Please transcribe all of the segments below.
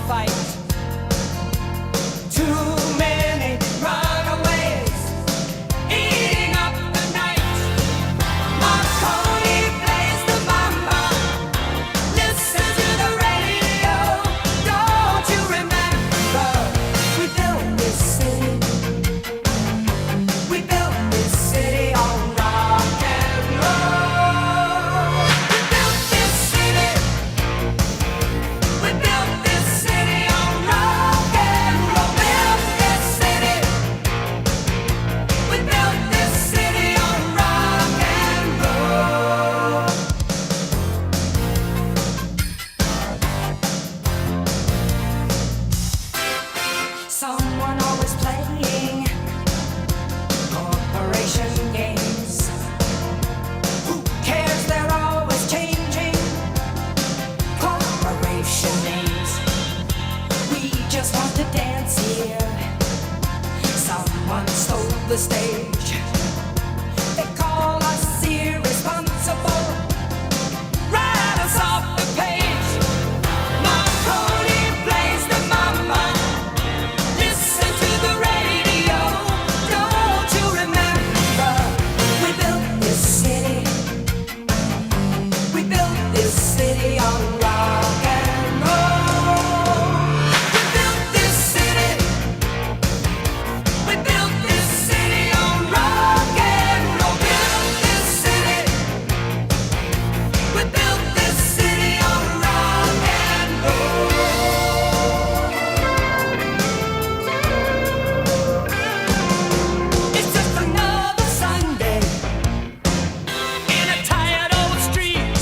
fight. Too many runaways eating up the night. Marconi plays the mama. Listen to the radio. Don't you remember? We built this city. We built this city on rock and roll. We built this city. We built this city on rock and roll. Built this city. We built this city on rock and roll. Someone always playing corporation games. Who cares? They're always changing corporation names. We just want to dance here. Someone stole the stage. They call us irresponsible. Write us off the page. Marconi plays the mama. Listen to the radio. Don't you remember? We built this city. We built this city on rock and roll. We built this city. We built this city on rock and roll. Built this city. We built this city on rock and roll. It's just another Sunday in a tired old street.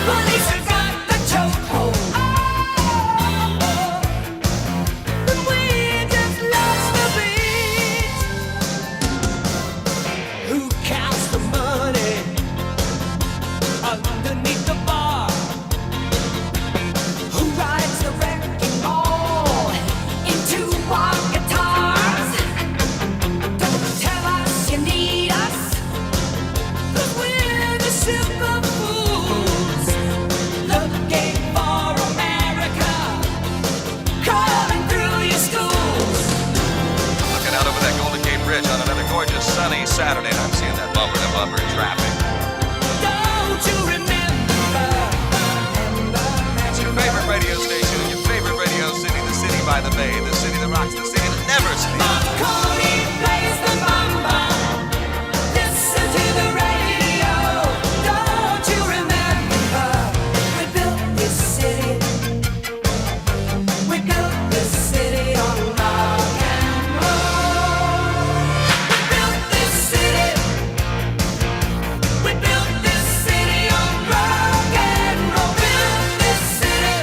Police have got the chokehold. And we just lost the beat. Who counts the money underneath the bar? Who rides the wrecking ball into our guitars? Don't tell us you need us, 'cause we're the sugar fools looking for America, crawling through your schools. Looking out over that Golden Gate Bridge on another gorgeous sunny Saturday, and I'm seeing that bumper to bumper traffic. Don't you remember? It's your favorite radio station, your favorite radio city, the city by the bay, the city that rocks, the city that never sleeps. Marconi plays the mama. Listen to the radio. Don't you remember? We built this city. We built this city on rock and roll. We built this city. We built this city on rock and roll. Built this city.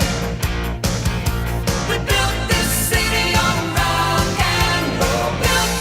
We built this city on rock and roll. Built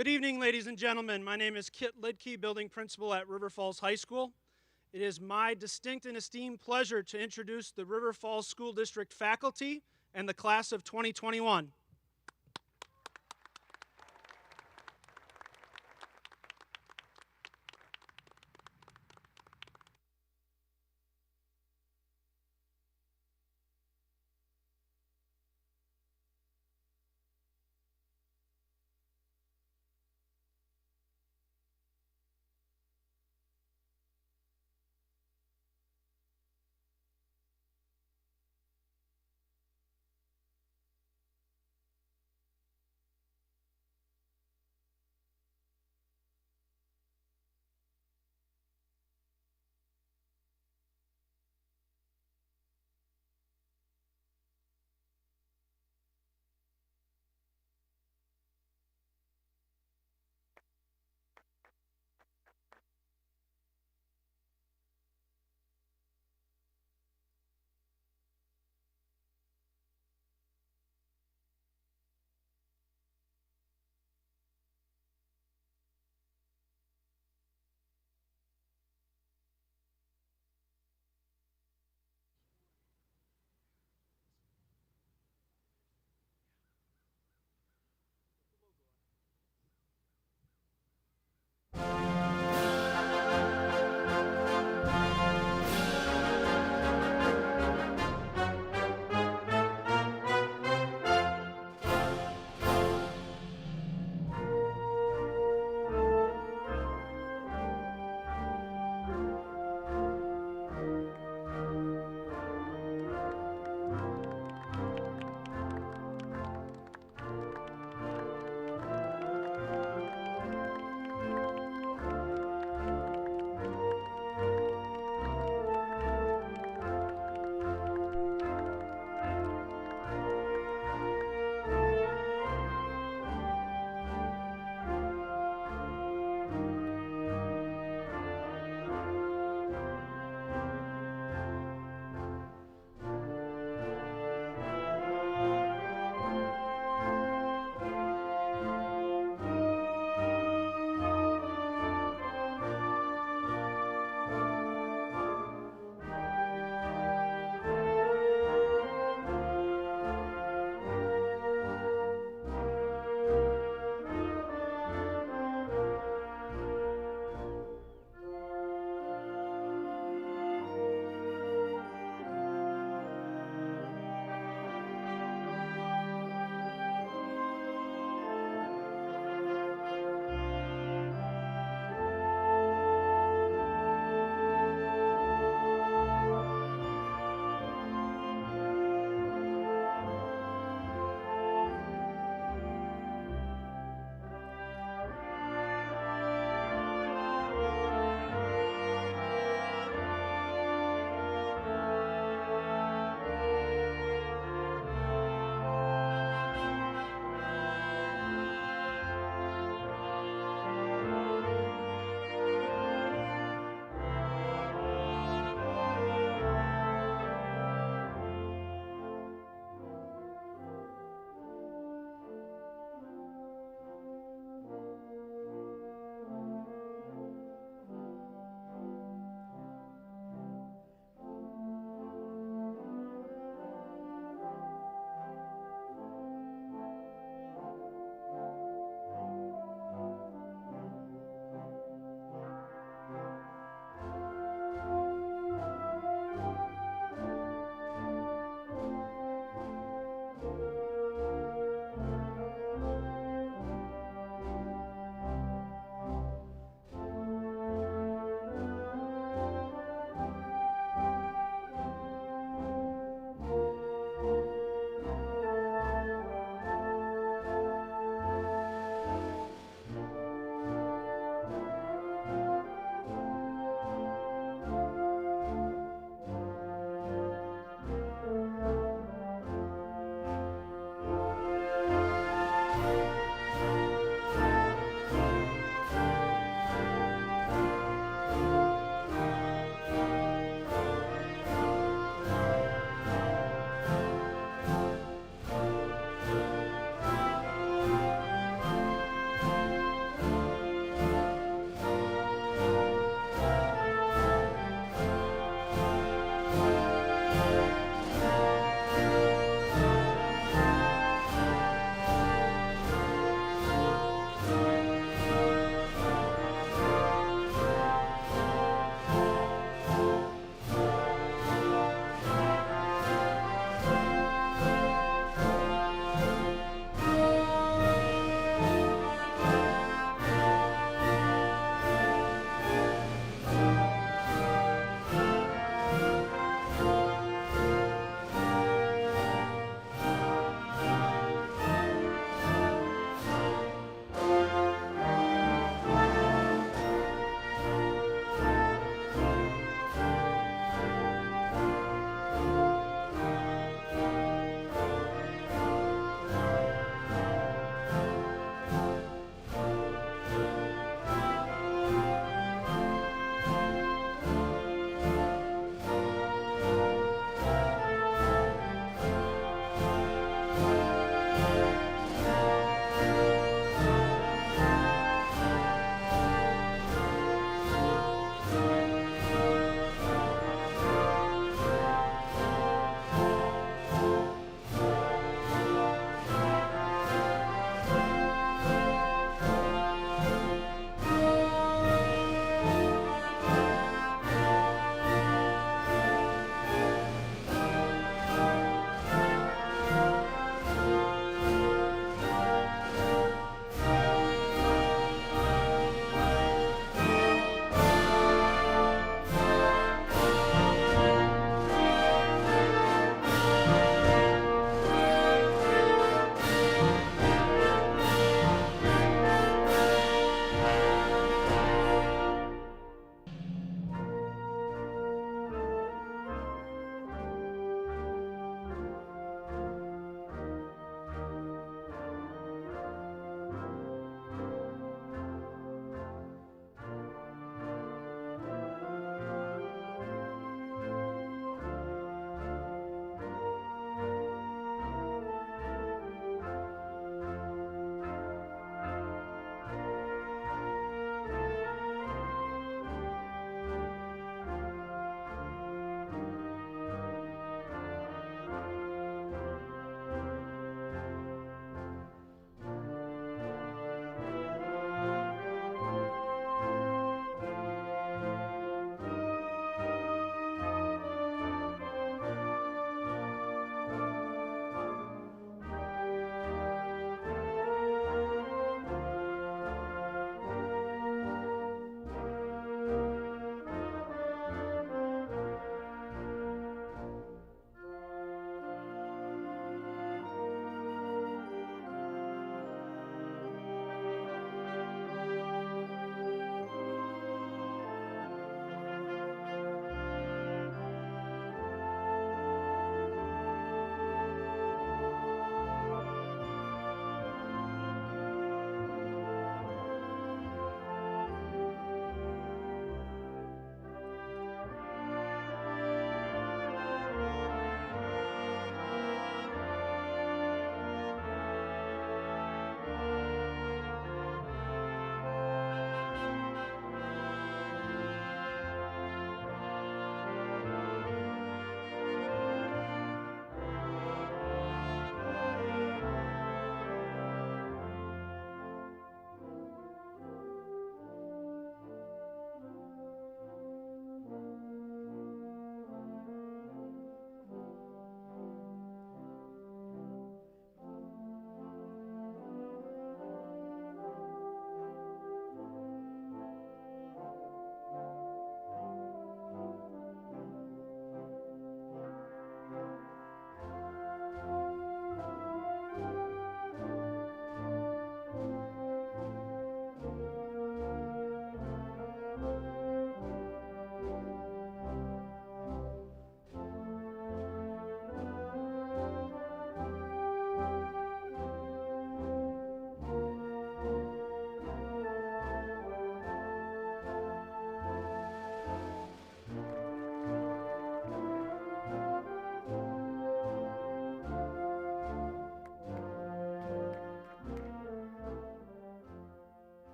Good evening, ladies and gentlemen. My name is Kit Lidke, building principal at River Falls High School. It is my distinct and esteemed pleasure to introduce the River Falls School District faculty and the class of 2021.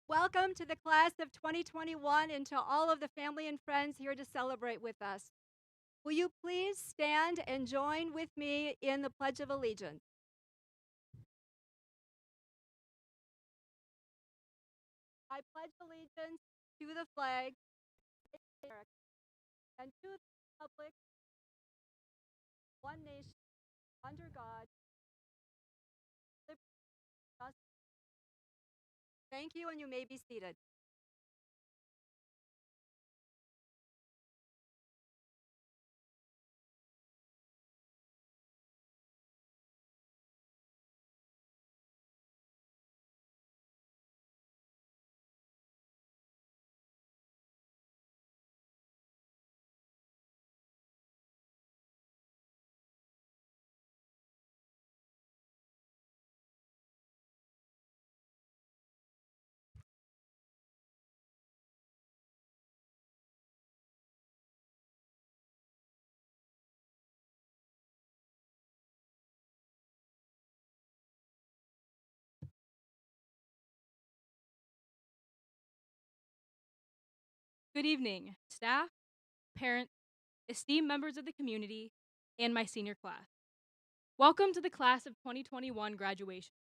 Welcome to the class of 2021 and to all of the family and friends here to celebrate with us. Will you please stand and join with me in the Pledge of Allegiance? I pledge allegiance to the flag of America and to the republic, one nation, under God, liberty, and justice. Thank you, and you may be seated. Good evening, staff, parents, esteemed members of the community, and my senior class. Welcome to the class of 2021 graduation.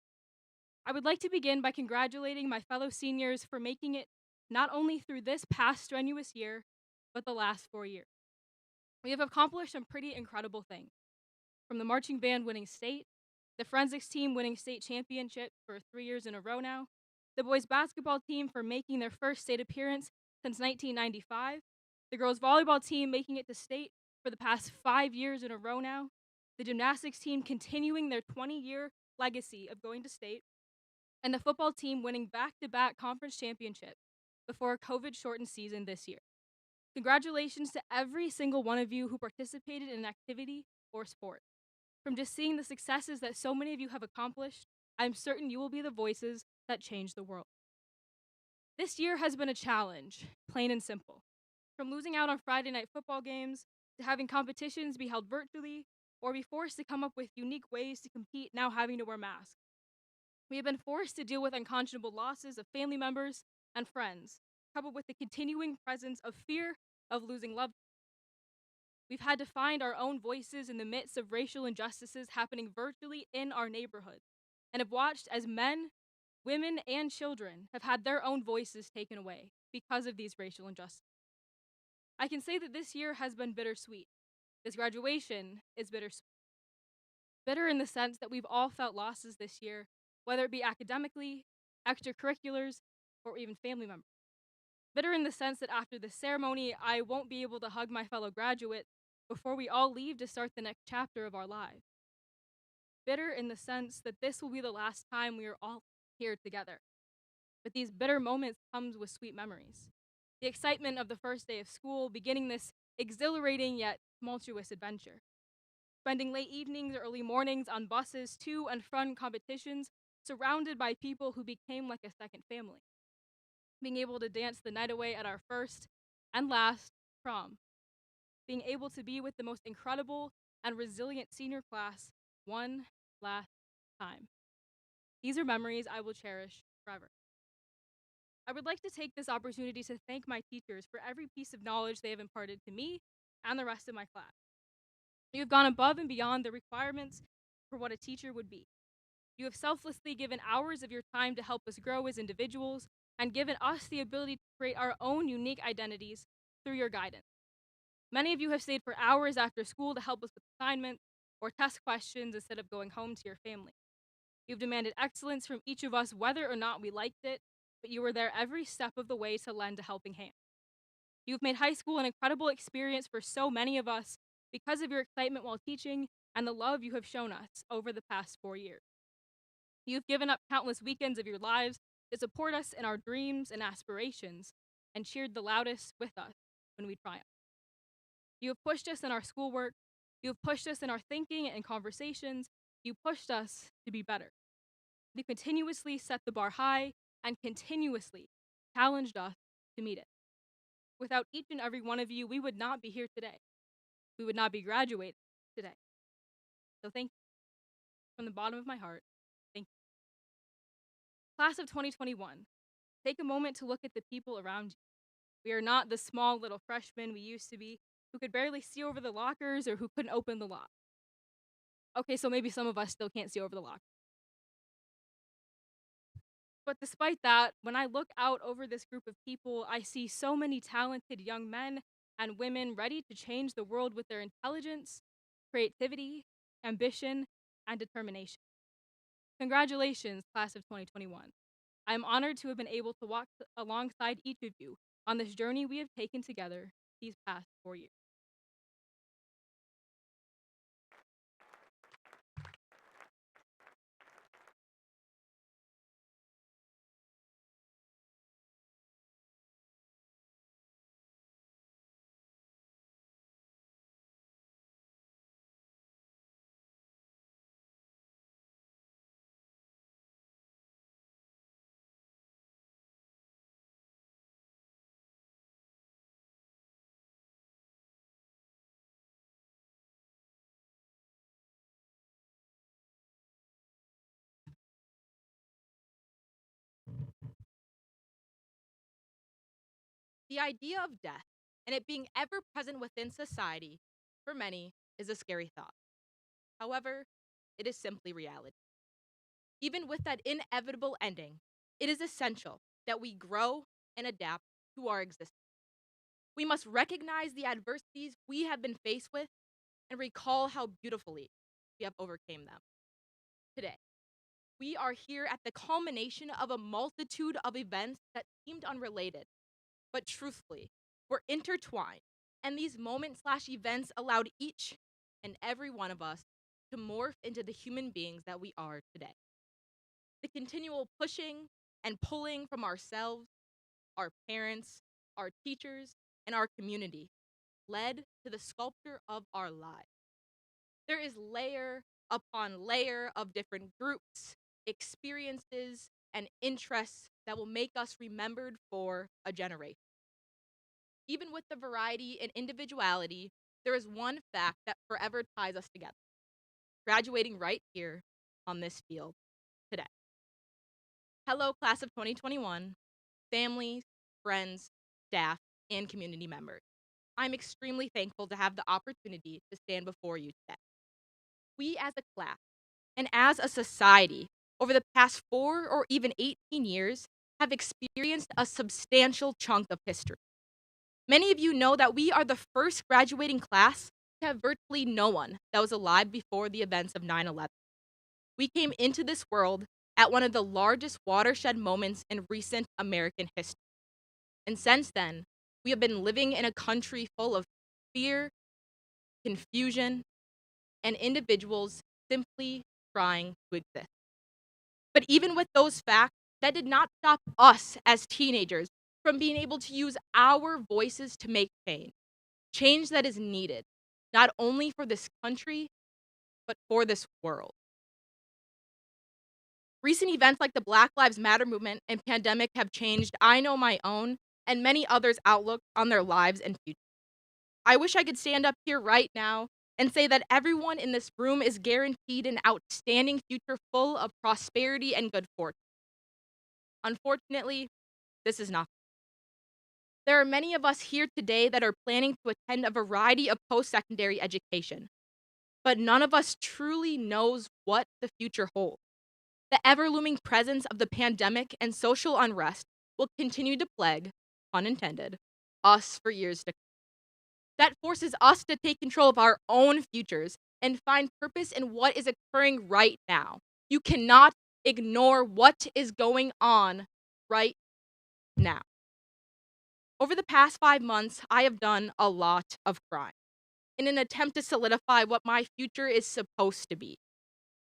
I would like to begin by congratulating my fellow seniors for making it not only through this past strenuous year, but the last 4 years. We have accomplished some pretty incredible things, from the marching band winning state, the forensics team winning state championship for 3 years in a row now, the boys basketball team for making their first state appearance since 1995, the girls volleyball team making it to state for the past 5 years in a row now, the gymnastics team continuing their 20-year legacy of going to state, and the football team winning back-to-back conference championships before a COVID-shortened season this year. Congratulations to every single one of you who participated in an activity or sport. From just seeing the successes that so many of you have accomplished, I'm certain you will be the voices that change the world. This year has been a challenge, plain and simple. From losing out on Friday night football games, to having competitions be held virtually, or be forced to come up with unique ways to compete now having to wear masks. We have been forced to deal with unconscionable losses of family members and friends, coupled with the continuing presence of fear of losing loved ones. We've had to find our own voices in the midst of racial injustices happening virtually in our neighborhoods, and have watched as men, women, and children have had their own voices taken away because of these racial injustices. I can say that this year has been bittersweet. This graduation is bittersweet. Bitter in the sense that we've all felt losses this year, whether it be academically, extracurriculars, or even family members. Bitter in the sense that after the ceremony, I won't be able to hug my fellow graduates before we all leave to start the next chapter of our lives. Bitter in the sense that this will be the last time we are all here together. But these bitter moments comes with sweet memories. The excitement of the first day of school, beginning this exhilarating yet tumultuous adventure. Spending late evenings or early mornings on buses to and from competitions, surrounded by people who became like a second family. Being able to dance the night away at our first and last prom. Being able to be with the most incredible and resilient senior class one last time. These are memories I will cherish forever. I would like to take this opportunity to thank my teachers for every piece of knowledge they have imparted to me and the rest of my class. You have gone above and beyond the requirements for what a teacher would be. You have selflessly given hours of your time to help us grow as individuals and given us the ability to create our own unique identities through your guidance. Many of you have stayed for hours after school to help us with assignments or test questions instead of going home to your family. You've demanded excellence from each of us whether or not we liked it, but you were there every step of the way to lend a helping hand. You've made high school an incredible experience for so many of us because of your excitement while teaching and the love you have shown us over the past 4 years. You've given up countless weekends of your lives to support us in our dreams and aspirations and cheered the loudest with us when we triumphed. You have pushed us in our schoolwork. You have pushed us in our thinking and conversations. You pushed us to be better. You continuously set the bar high and continuously challenged us to meet it. Without each and every one of you, we would not be here today. We would not be graduating today. So thank you. From the bottom of my heart, thank you. Class of 2021, take a moment to look at the people around you. We are not the small little freshmen we used to be who could barely see over the lockers or who couldn't open the lock. Okay, so maybe some of us still can't see over the lock. But despite that, when I look out over this group of people, I see so many talented young men and women ready to change the world with their intelligence, creativity, ambition, and determination. Congratulations, class of 2021. I am honored to have been able to walk alongside each of you on this journey we have taken together these past 4 years. The idea of death and it being ever present within society, for many, is a scary thought. However, it is simply reality. Even with that inevitable ending, it is essential that we grow and adapt to our existence. We must recognize the adversities we have been faced with and recall how beautifully we have overcame them. Today, we are here at the culmination of a multitude of events that seemed unrelated, but truthfully, were intertwined, and these moments/events allowed each and every one of us to morph into the human beings that we are today. The continual pushing and pulling from ourselves, our parents, our teachers, and our community led to the sculpture of our lives. There is layer upon layer of different groups, experiences, and interests that will make us remembered for a generation. Even with the variety and individuality, there is one fact that forever ties us together: graduating right here on this field today. Hello, class of 2021, families, friends, staff, and community members. I'm extremely thankful to have the opportunity to stand before you today. We as a class and as a society over the past 4 or even 18 years have experienced a substantial chunk of history. Many of you know that we are the first graduating class to have virtually no one that was alive before the events of 9/11. We came into this world at one of the largest watershed moments in recent American history. And since then, we have been living in a country full of fear, confusion, and individuals simply trying to exist. But even with those facts, that did not stop us as teenagers from being able to use our voices to make change. Change that is needed, not only for this country, but for this world. Recent events like the Black Lives Matter movement and pandemic have changed, I know, my own and many others' outlook on their lives and future. I wish I could stand up here right now and say that everyone in this room is guaranteed an outstanding future full of prosperity and good fortune. Unfortunately, this is not. There are many of us here today that are planning to attend a variety of post-secondary education, but none of us truly knows what the future holds. The ever-looming presence of the pandemic and social unrest will continue to plague, pun intended, us for years to come. That forces us to take control of our own futures and find purpose in what is occurring right now. You cannot ignore what is going on right now. Over the past 5 months, I have done a lot of crying in an attempt to solidify what my future is supposed to be.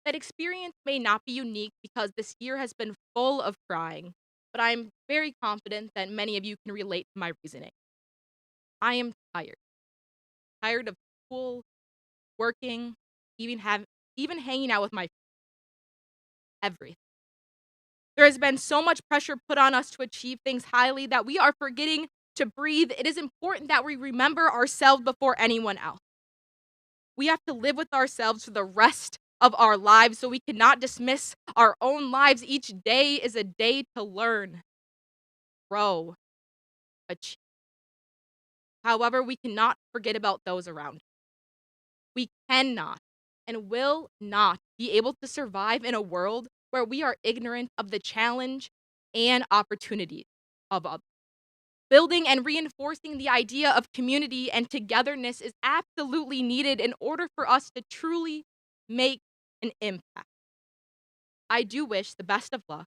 That experience may not be unique because this year has been full of crying, but I am very confident that many of you can relate to my reasoning. I am tired. Tired of school, working, even hanging out with my everything. There has been so much pressure put on us to achieve things highly that we are forgetting to breathe. It is important that we remember ourselves before anyone else. We have to live with ourselves for the rest of our lives, so we cannot dismiss our own lives. Each day is a day to learn. grow, achieve. However, we cannot forget about those around us. We cannot and will not be able to survive in a world where we are ignorant of the challenge and opportunities of others. Building and reinforcing the idea of community and togetherness is absolutely needed in order for us to truly make an impact. I do wish the best of luck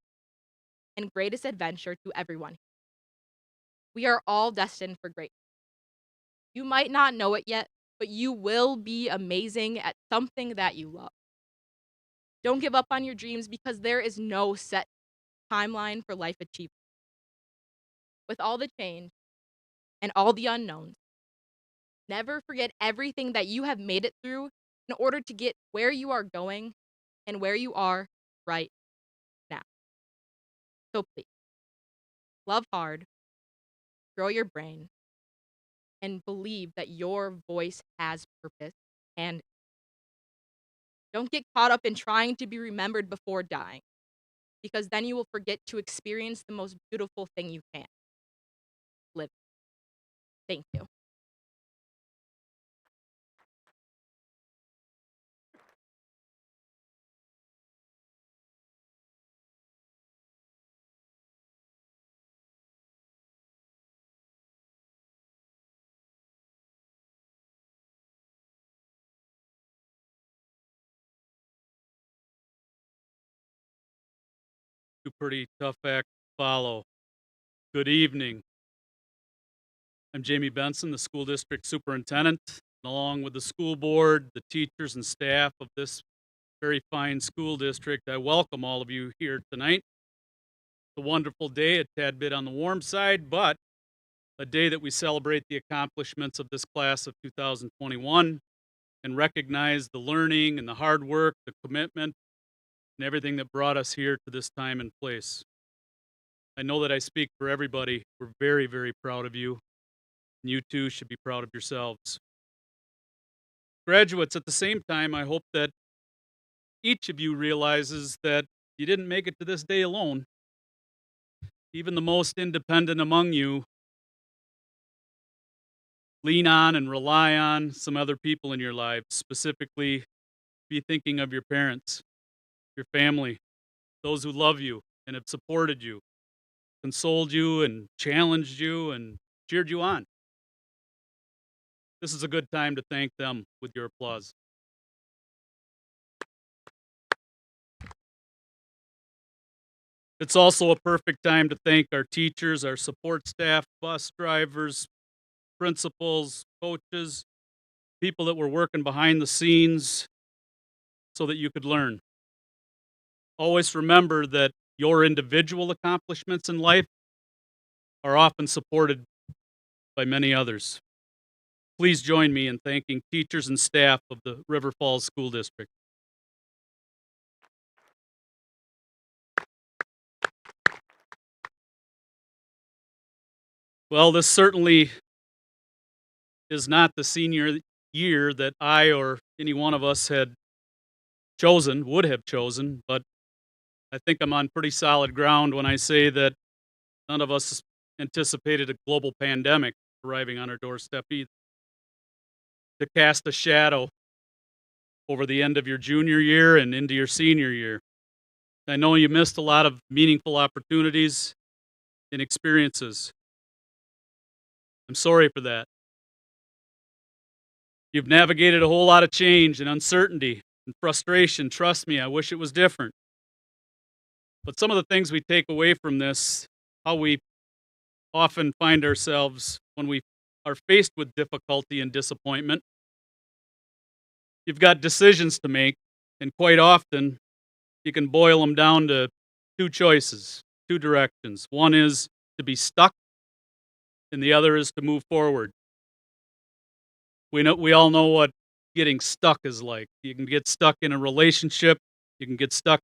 and greatest adventure to everyone. We are all destined for greatness. You might not know it yet, but you will be amazing at something that you love. Don't give up on your dreams because there is no set timeline for life achievement. With all the change and all the unknowns, never forget everything that you have made it through in order to get where you are going and where you are right now. So please, love hard, grow your brain, and believe that your voice has purpose. And don't get caught up in trying to be remembered before dying, because then you will forget to experience the most beautiful thing you can, live. Thank you. Two pretty tough act to follow. Good evening. I'm Jamie Benson, the school district superintendent. Along with the school board, the teachers and staff of this very fine school district, I welcome all of you here tonight. It's a wonderful day, a tad bit on the warm side, but a day that we celebrate the accomplishments of this class of 2021 and recognize the learning and the hard work, the commitment, and everything that brought us here to this time and place. I know that I speak for everybody. We're very, very proud of you, and you too should be proud of yourselves. Graduates, at the same time, I hope that each of you realizes that you didn't make it to this day alone. Even the most independent among you lean on and rely on some other people in your lives, specifically be thinking of your parents, your family, those who love you and have supported you, consoled you and challenged you and cheered you on. This is a good time to thank them with your applause. It's also a perfect time to thank our teachers, our support staff, bus drivers, principals, coaches, people that were working behind the scenes so that you could learn. Always remember that your individual accomplishments in life are often supported by many others. Please join me in thanking teachers and staff of the River Falls School District. Well, this certainly is not the senior year that I or any one of us had chosen, would have chosen, but I think I'm on pretty solid ground when I say that none of us anticipated a global pandemic arriving on our doorstep either. To cast a shadow over the end of your junior year and into your senior year. I know you missed a lot of meaningful opportunities and experiences. I'm sorry for that. You've navigated a whole lot of change and uncertainty and frustration. Trust me, I wish it was different. But some of the things we take away from this, how we often find ourselves when we are faced with difficulty and disappointment. You've got decisions to make, and quite often you can boil them down to two choices, two directions. One is to be stuck, and the other is to move forward. We all know what getting stuck is like. You can get stuck in a relationship, you can get stuck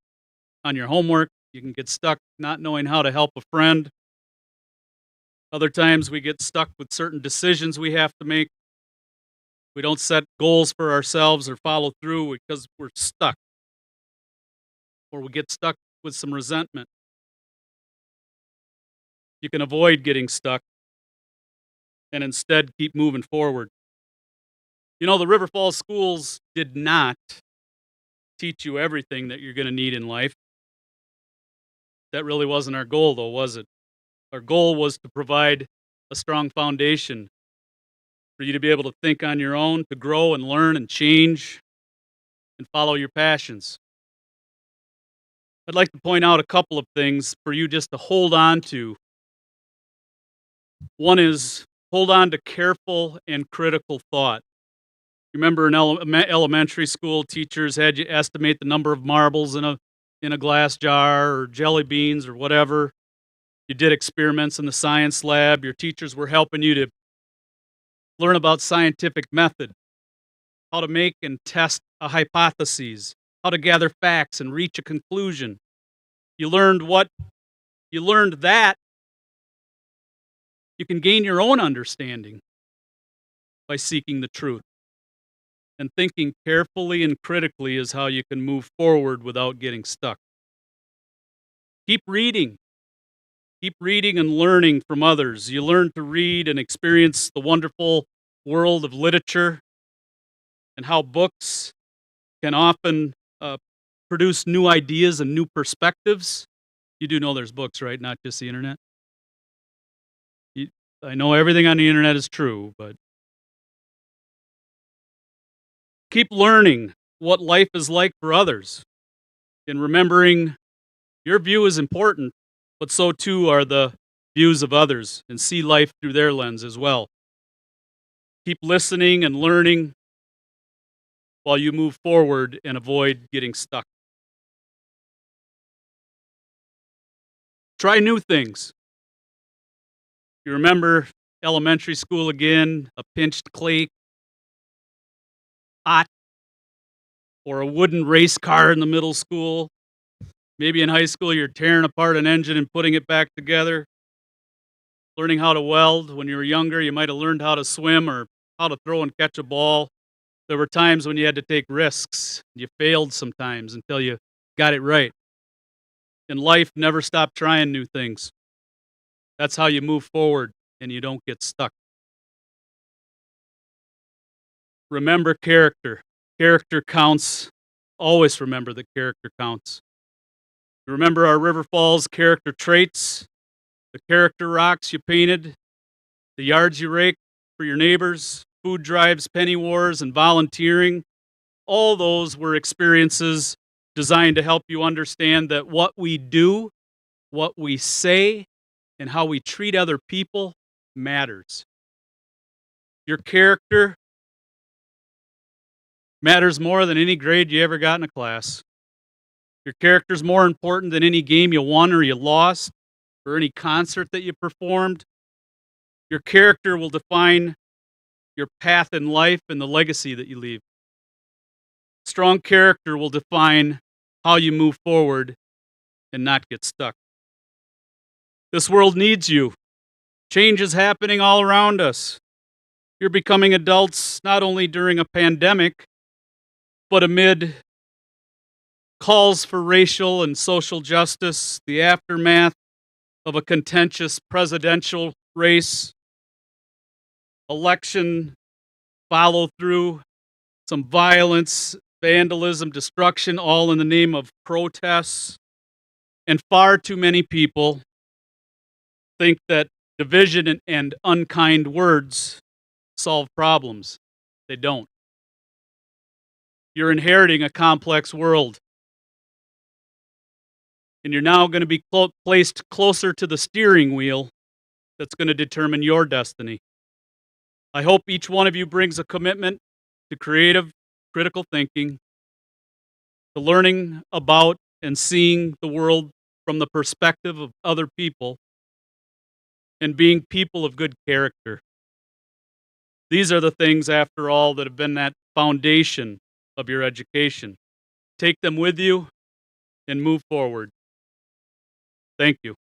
on your homework, you can get stuck not knowing how to help a friend. Other times we get stuck with certain decisions we have to make. We don't set goals for ourselves or follow through because we're stuck. Or we get stuck with some resentment. you can avoid getting stuck and instead keep moving forward. You know, the River Falls schools did not teach you everything that you're going to need in life. That really wasn't our goal, though, was it? Our goal was to provide a strong foundation for you to be able to think on your own, to grow and learn and change and follow your passions. I'd like to point out a couple of things for you just to hold on to. One is hold on to careful and critical thought. You remember in elementary school, teachers had you estimate the number of marbles in a glass jar or jelly beans or whatever. You did experiments in the science lab. Your teachers were helping you to learn about scientific method, how to make and test a hypothesis, how to gather facts and reach a conclusion. You learned that you can gain your own understanding by seeking the truth. And thinking carefully and critically is how you can move forward without getting stuck. Keep reading. Keep reading and learning from others. You learn to read and experience the wonderful world of literature and how books can often produce new ideas and new perspectives. You do know there's books, right? Not just the internet. I know everything on the internet is true, but keep learning what life is like for others and remembering your view is important, but so too are the views of others, and see life through their lens as well. Keep listening and learning while you move forward and avoid getting stuck. Try new things. You remember elementary school again, a pinched clay pot, or a wooden race car in the middle school. Maybe in high school you're tearing apart an engine and putting it back together. Learning how to weld. When you were younger, you might have learned how to swim or how to throw and catch a ball. There were times when you had to take risks. You failed sometimes until you got it right. In life, never stop trying new things. That's how you move forward and you don't get stuck. Remember character. Character counts. Always remember that character counts. Remember our River Falls character traits, the character rocks you painted, the yards you raked for your neighbors, food drives, penny wars, and volunteering. All those were experiences designed to help you understand that what we do, what we say, and how we treat other people matters. Your character matters more than any grade you ever got in a class. Your character's more important than any game you won or you lost, or any concert that you performed. Your character will define your path in life and the legacy that you leave. Strong character will define how you move forward and not get stuck. This world needs you. Change is happening all around us. You're becoming adults not only during a pandemic, but amid calls for racial and social justice, the aftermath of a contentious presidential race, election follow through, some violence, vandalism, destruction, all in the name of protests. And far too many people think that division and unkind words solve problems. They don't. You're inheriting a complex world. And you're now going to be placed closer to the steering wheel that's going to determine your destiny. I hope each one of you brings a commitment to creative, critical thinking, to learning about and seeing the world from the perspective of other people, and being people of good character. These are the things, after all, that have been that foundation of your education. Take them with you and move forward. Thank you.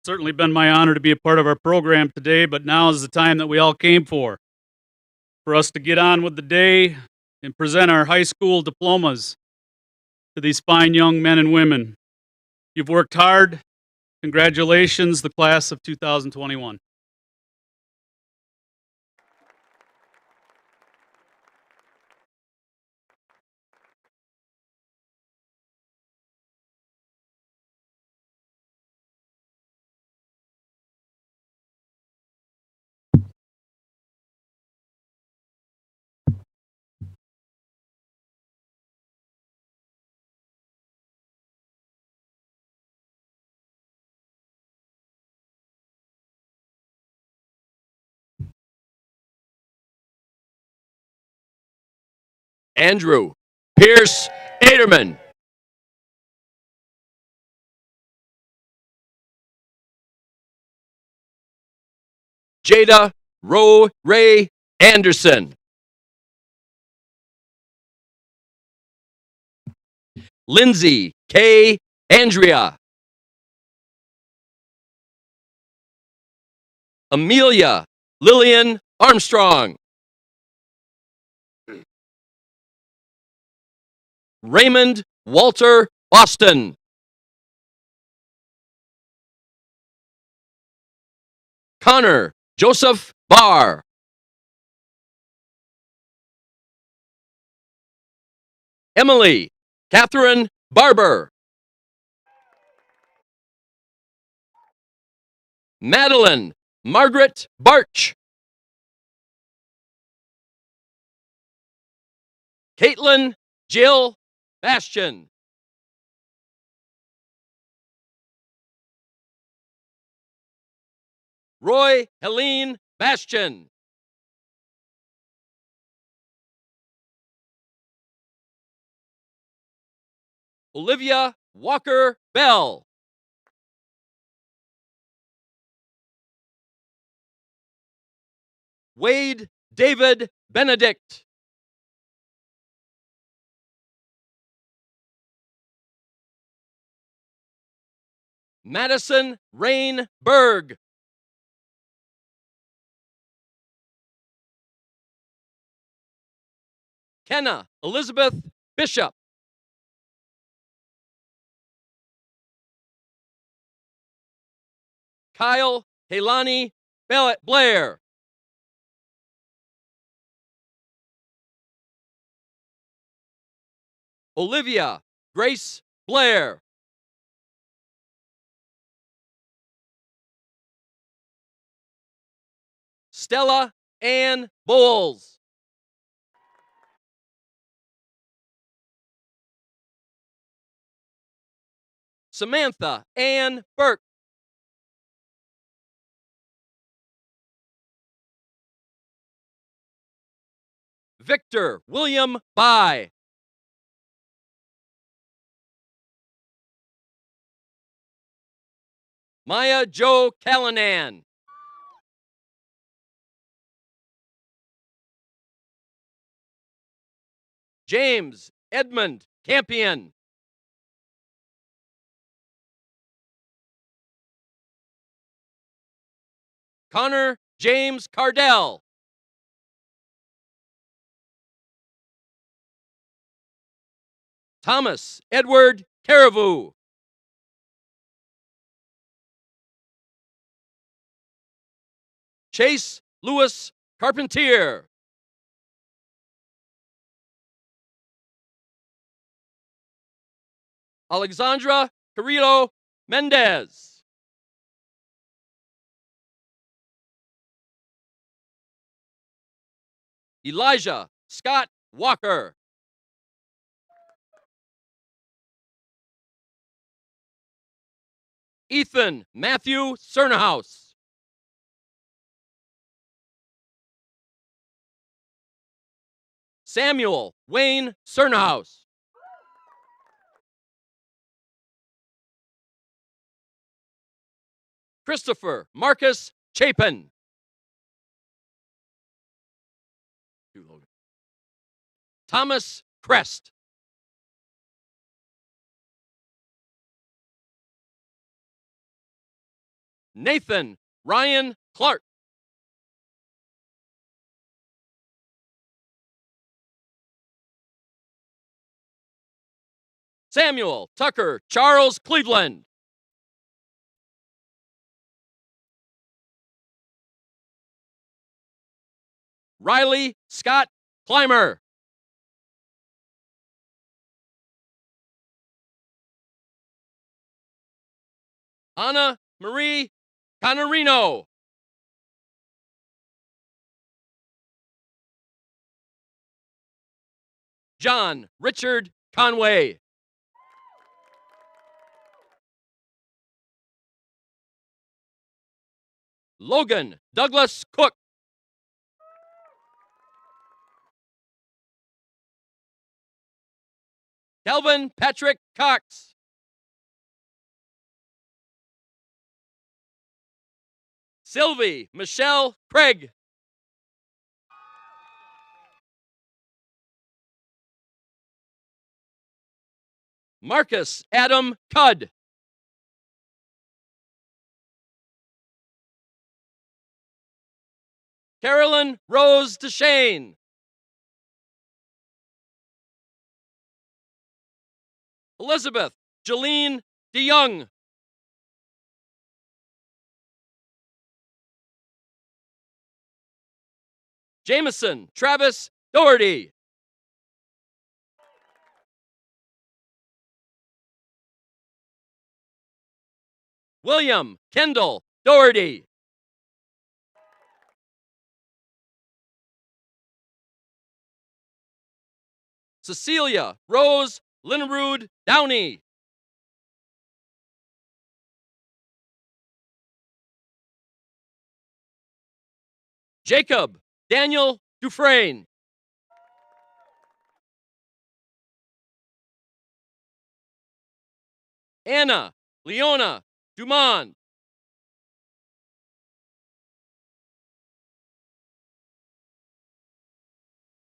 certainly been my honor to be a part of our program today, but now is the time that we all came for us to get on with the day and present our high school diplomas to these fine young men and women. You've worked hard. Congratulations, the class of 2021. Andrew Pierce Aderman. Jada Ray Anderson. Lindsay K. Andrea. Amelia Lillian Armstrong. Raymond Walter Austin. Connor Joseph Barr. Emily Catherine Barber. Madeline Margaret Barch. Caitlin Jill Bastian. Roy Helene Bastian. Olivia Walker Bell. Wade David Benedict. Madison Rain Berg. Kenna Elizabeth Bishop. Kyle Kaylani Blair. Olivia Grace Blair. Stella Ann Bowles. Samantha Ann Burke. Victor William By. Maya Jo Callanan. James Edmund Campion. Connor James Cardell. Thomas Edward Caribou. Chase Lewis Carpentier. Alexandra Carrillo Mendez. Elijah Scott Walker. Ethan Matthew Cernahouse. Samuel Wayne Cernahouse. Christopher Marcus Chapin. Thomas Crest. Nathan Ryan Clark. Samuel Tucker Charles Cleveland. Riley Scott Clymer. Anna Marie Canorino. John Richard Conway. Logan Douglas Cook. Calvin Patrick Cox. Sylvie Michelle Craig. Marcus Adam Cudd. Carolyn Rose DeShane. Elizabeth Jeline DeYoung. Jameson Travis Doherty. William Kendall Doherty. Cecilia Rose Linnerud Downey. Jacob Daniel Dufresne. Anna Leona Dumont.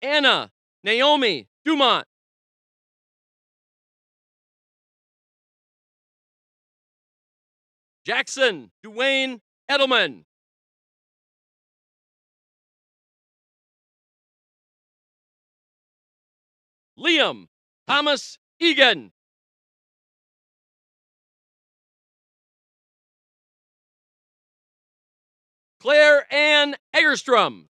Anna Naomi Dumont. Jackson Duane Edelman. Liam Thomas Egan. Claire Ann Egerstrom.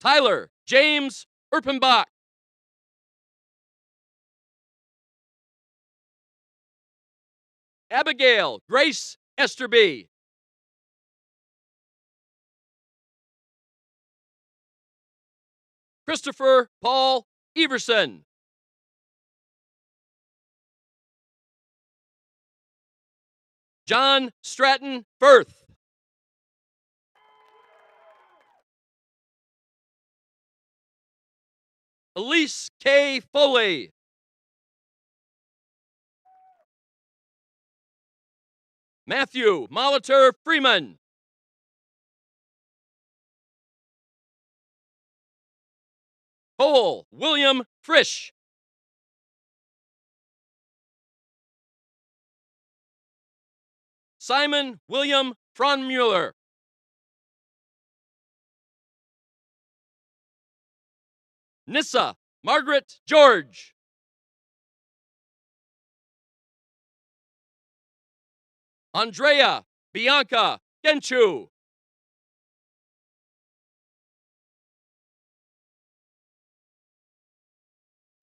Tyler James Erpenbach. Abigail Grace Esterby. Christopher Paul Everson. John Stratton Firth. Elise K. Foley. Matthew Molitor Freeman. Cole William Frisch. Simon William Fronmueller. Nissa Margaret George. Andrea Bianca Genchu.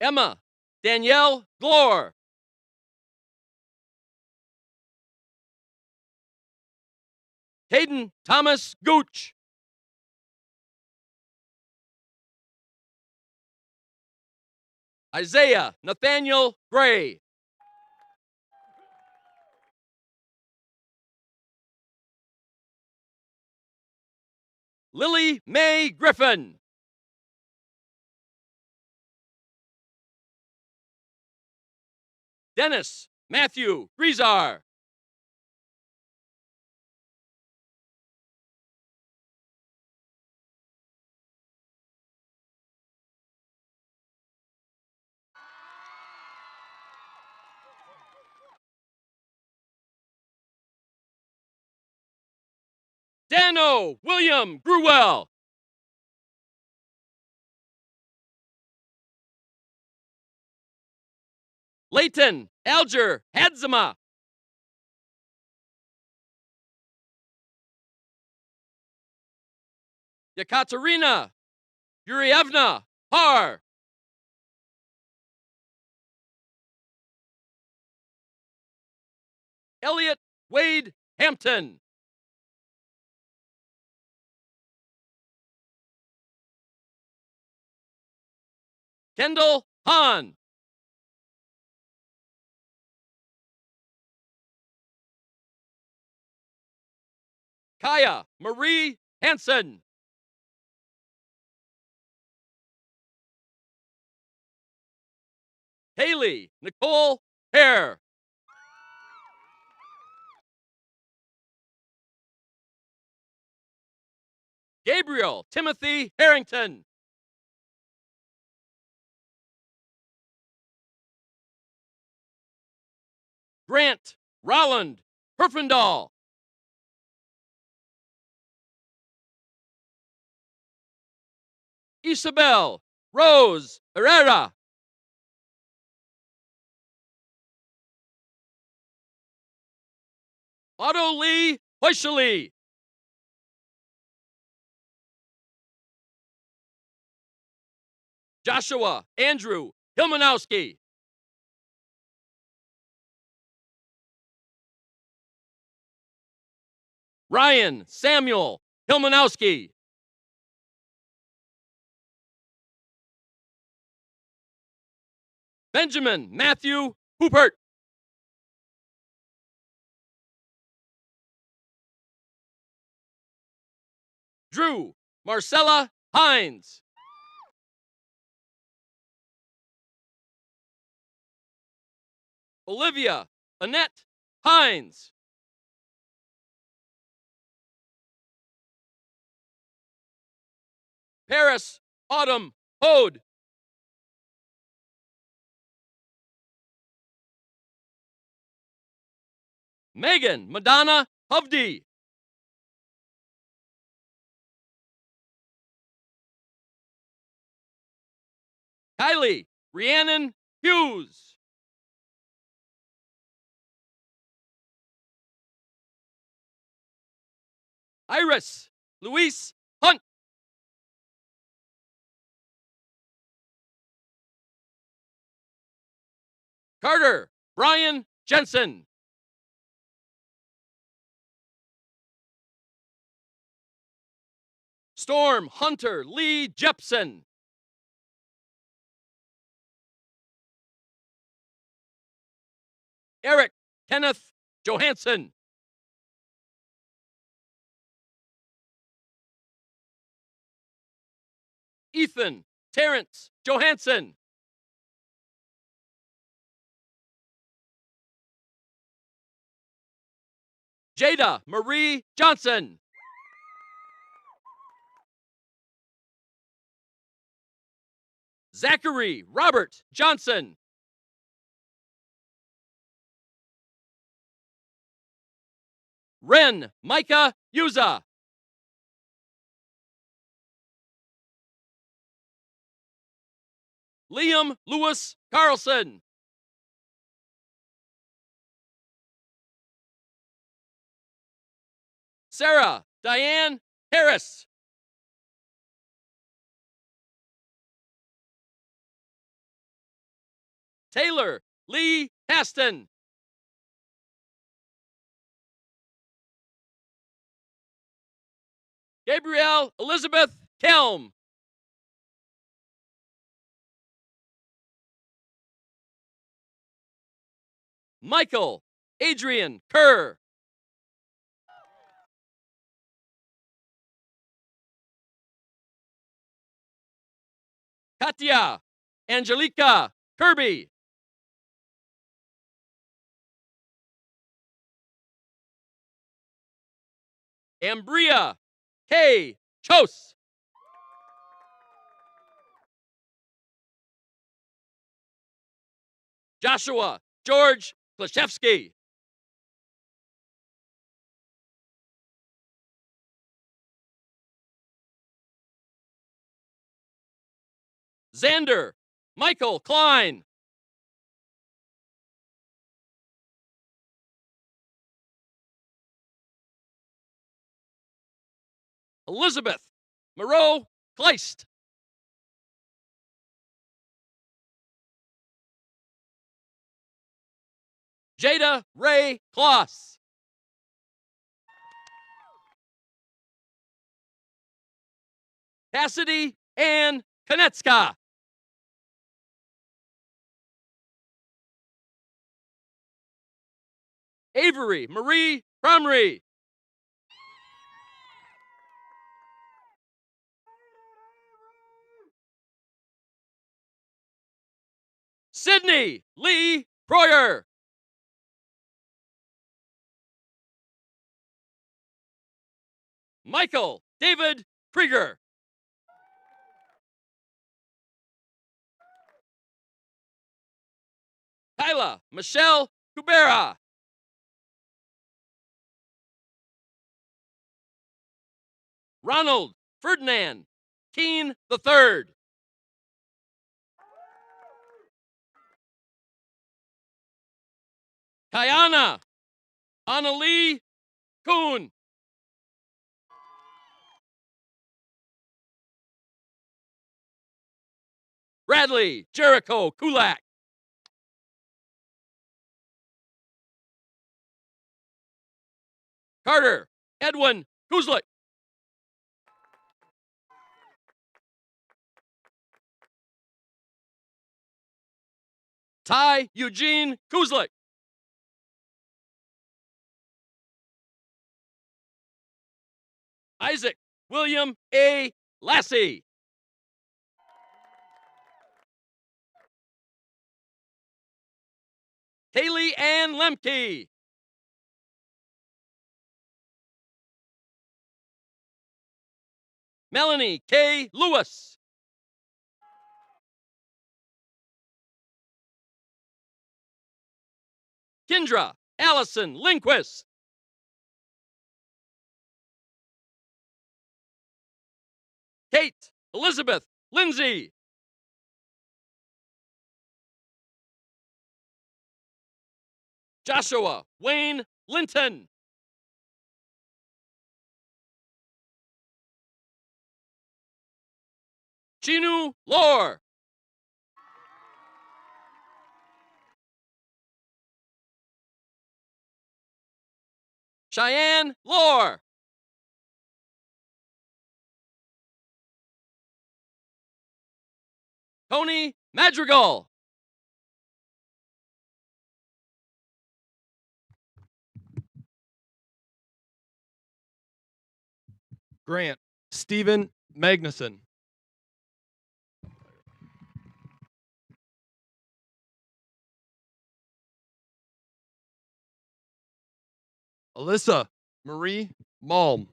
Emma Danielle Glore. Hayden Thomas Gooch. Isaiah Nathaniel Gray. Lily Mae Griffin. Dennis Matthew Grizar. Dano William Gruwell. Leighton Alger Hadzima. Yekaterina Yurievna Har. Elliot Wade Hampton. Kendall Hahn. Kaya Marie Hansen. Haley Nicole Hare. Gabriel Timothy Harrington. Grant Rolland Herfindahl. Isabel Rose Herrera. Otto Lee Heuscheli. Joshua Andrew Hilmanowski. Ryan Samuel Hilmanowski. Benjamin Matthew Hoopert. Drew Marcella Hines. Olivia Annette Hines. Paris Autumn Hode. Megan Madonna Hovde. Kylie Rhiannon Hughes. Iris Luis Hunt. Carter Brian Jensen. Storm Hunter Lee Jepson. Eric Kenneth Johansson. Ethan Terrence Johansson. Jada Marie Johnson. Zachary Robert Johnson. Ren Micah Yuza. Liam Lewis Carlson. Sarah Diane Harris. Taylor Lee Haston. Gabrielle Elizabeth Kelm. Michael Adrian Kerr. Katya Angelica Kirby. Ambria K. Chose. Joshua George Klashevsky. Xander Michael Klein. Elizabeth Moreau Kleist. Jada Ray Kloss. Cassidy Ann Konetska. Avery Marie Cromry. Sydney Lee Proyer. Michael David Krieger. Kyla Michelle Kubera. Ronald Ferdinand Keene III. Kayana Annalie Kuhn. Bradley Jericho Kulak. Carter Edwin Kuzlik. Ty Eugene Kuzlik. Isaac William A. Lassie. Kaylee Ann Lemke. Melanie K. Lewis. Kendra Allison Lindquist. Kate Elizabeth Lindsay. Joshua Wayne Linton. Chinu Lore. Cheyenne Lore. Tony Madrigal. Grant Stephen Magnuson. Alyssa Marie Malm.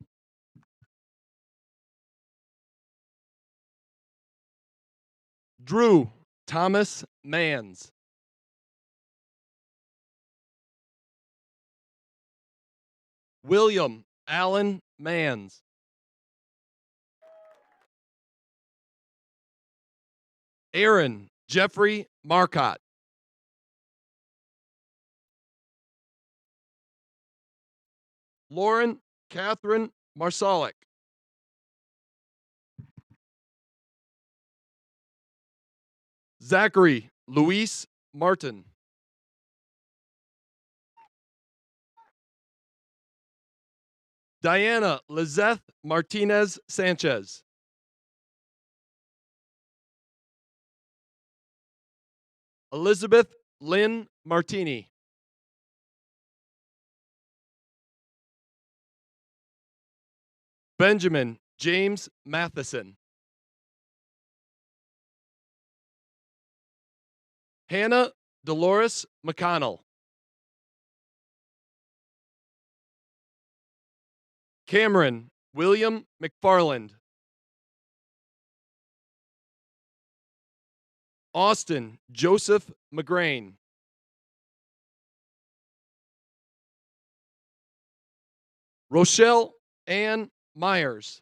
Drew Thomas Mans. William Allen Mans. Aaron Jeffrey Marcotte. Lauren Catherine Marsalic. Zachary Luis Martin. Diana Lizeth Martinez Sanchez. Elizabeth Lynn Martini. Benjamin James Matheson. Hannah Dolores McConnell. Cameron William McFarland. Austin Joseph McGrain. Rochelle Ann Myers.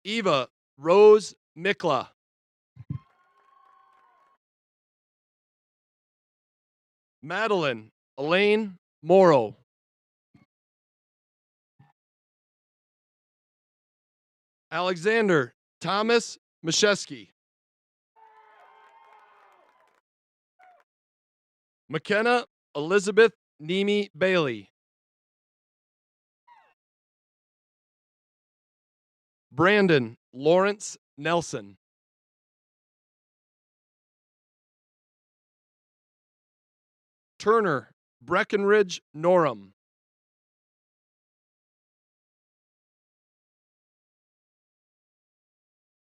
Eva Rose Mikla. Madeline Elaine Morrow. Alexander Thomas Mashesky. McKenna Elizabeth Nemi Bailey. Brandon Lawrence Nelson. Turner Breckenridge Norum.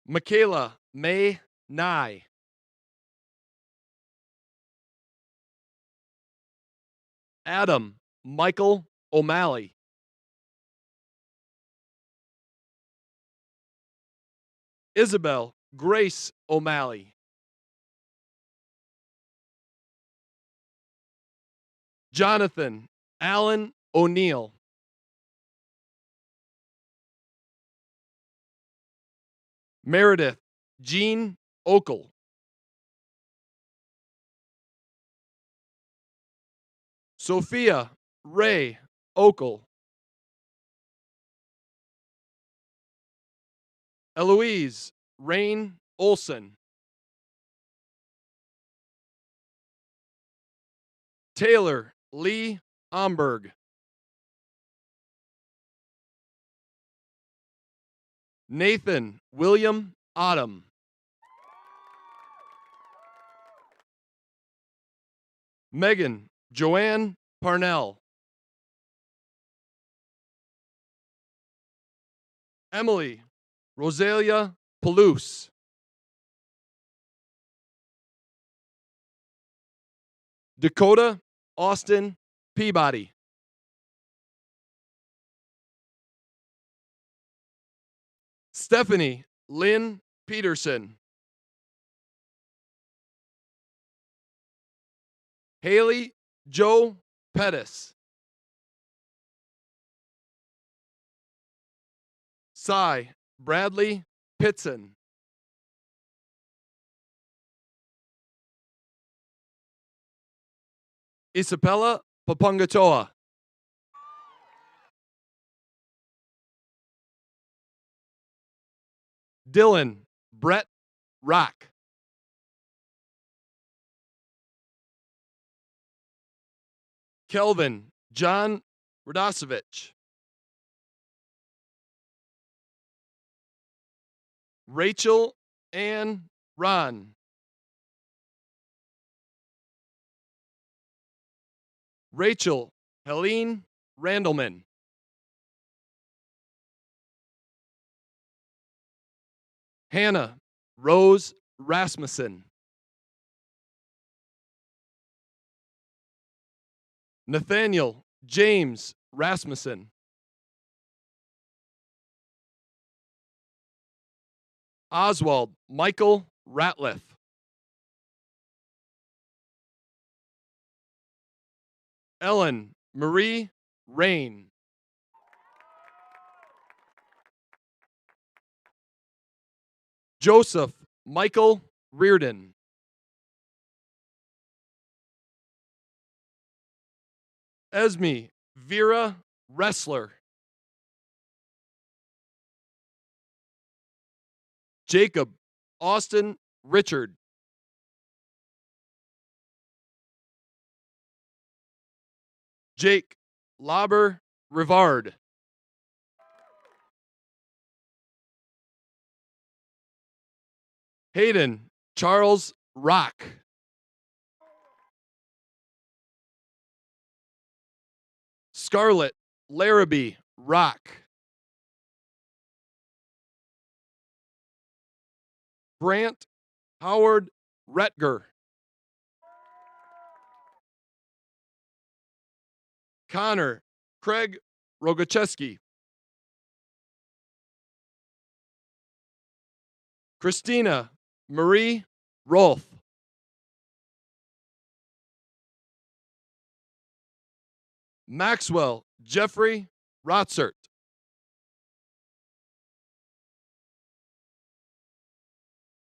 Michaela May Nye. Adam Michael O'Malley. Isabel Grace O'Malley. Jonathan Allen O'Neill. Meredith Jean Okel. Sophia Ray Okel. Eloise Rain Olson. Taylor Lee Omberg. Nathan William Autumn. Megan Joanne Parnell. Emily Rosalia Palouse. Dakota Austin Peabody. Stephanie Lynn Peterson. Haley Joe Pettis. Cy Bradley Pitson. Isabella Papungatoa. Dylan Brett Rock. Kelvin John Radosevich. Rachel Ann Ron. Rachel Helene Randleman. Hannah Rose Rasmussen. Nathaniel James Rasmussen. Oswald Michael Ratliff. Ellen Marie Rain. Joseph Michael Reardon. Esme Vera Wrestler. Jacob Austin Richard. Jake Lauber Rivard. Hayden Charles Rock. Scarlett Larrabee Rock. Grant Howard Retger. Connor Craig Rogacheski. Christina Marie Rolf. Maxwell Jeffrey Rotzert.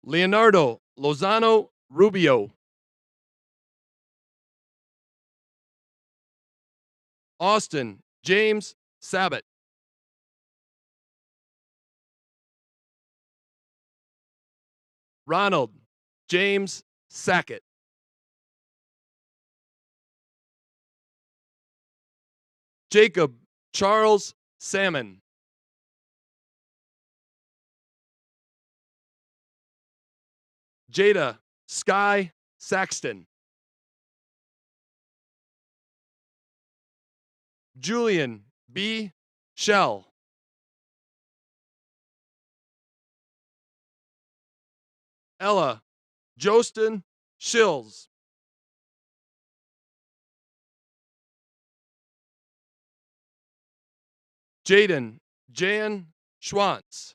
Leonardo Lozano Rubio. Austin James Sabat. Ronald James Sackett. Jacob Charles Salmon. Jada Sky Saxton. Julian B. Shell. Ella Jostin Shills. Jaden Jan Schwantz.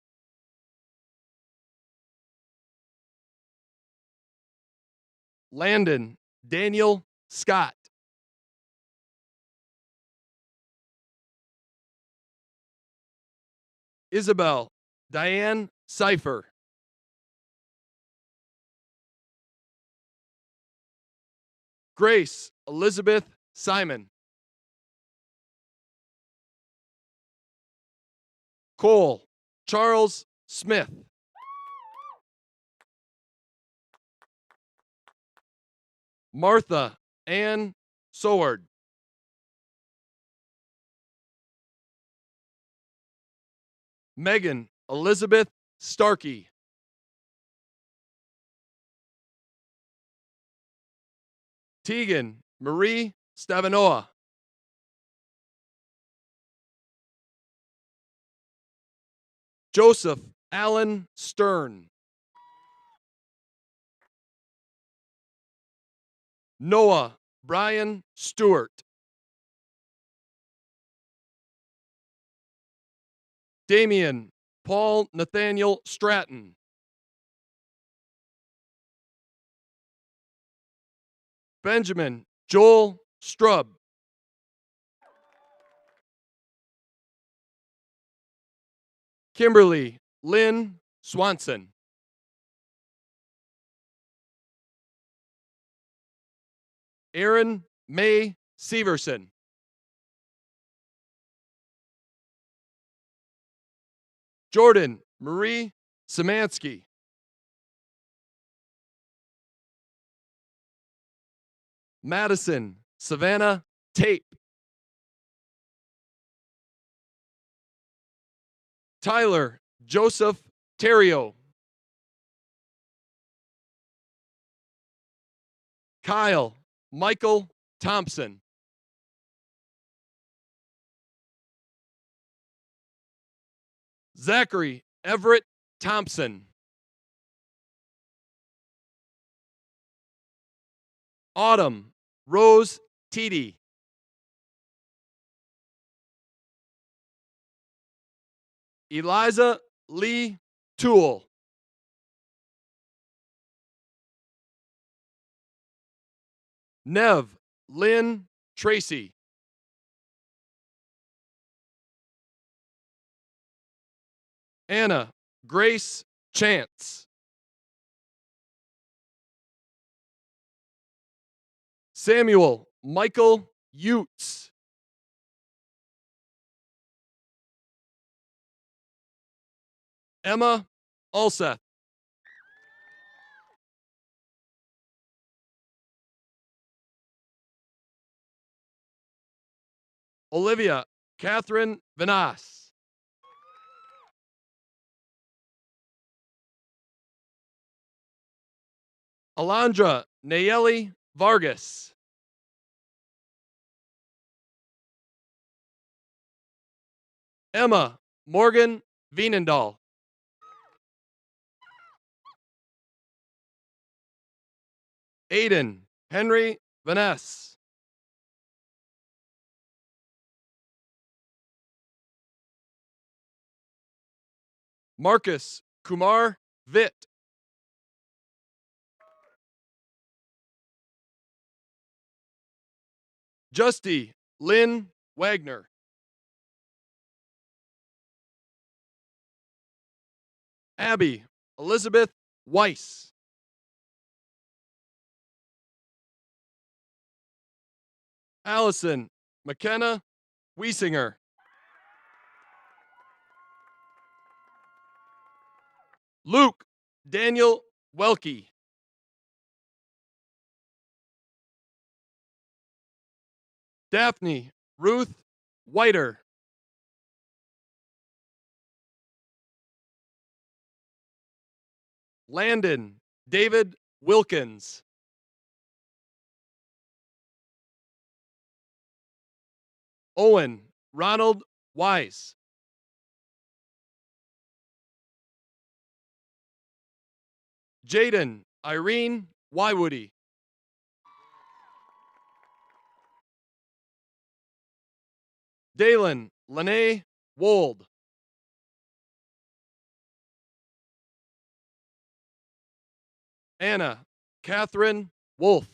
Landon Daniel Scott. Isabel Diane Cipher. Grace Elizabeth Simon. Cole Charles Smith. Martha Ann Soward. Megan Elizabeth Starkey. Tegan Marie Stavanoa. Joseph Allen Stern. Noah Brian Stewart. Damian Paul Nathaniel Stratton. Benjamin Joel Strub. Kimberly Lynn Swanson. Aaron May Severson. Jordan Marie Samansky. Madison Savannah Tape. Tyler Joseph Terrio. Kyle Michael Thompson. Zachary Everett Thompson. Autumn Rose Teedy. Eliza Lee Toole. Nev Lynn Tracy. Anna Grace Chance. Samuel Michael Utes. Emma Ulseth. Olivia Catherine Vanas. Alondra Nayeli Vargas. Emma Morgan Vienendahl. Aiden Henry Vaness. Marcus Kumar Vitt. Justy Lynn Wagner. Abby Elizabeth Weiss. Allison McKenna Wiesinger. Luke Daniel Welke. Daphne Ruth Whiter. Landon David Wilkins. Owen Ronald Wise. Jaden Irene Wywoody. Dalen Lene Wold. Anna Catherine Wolf.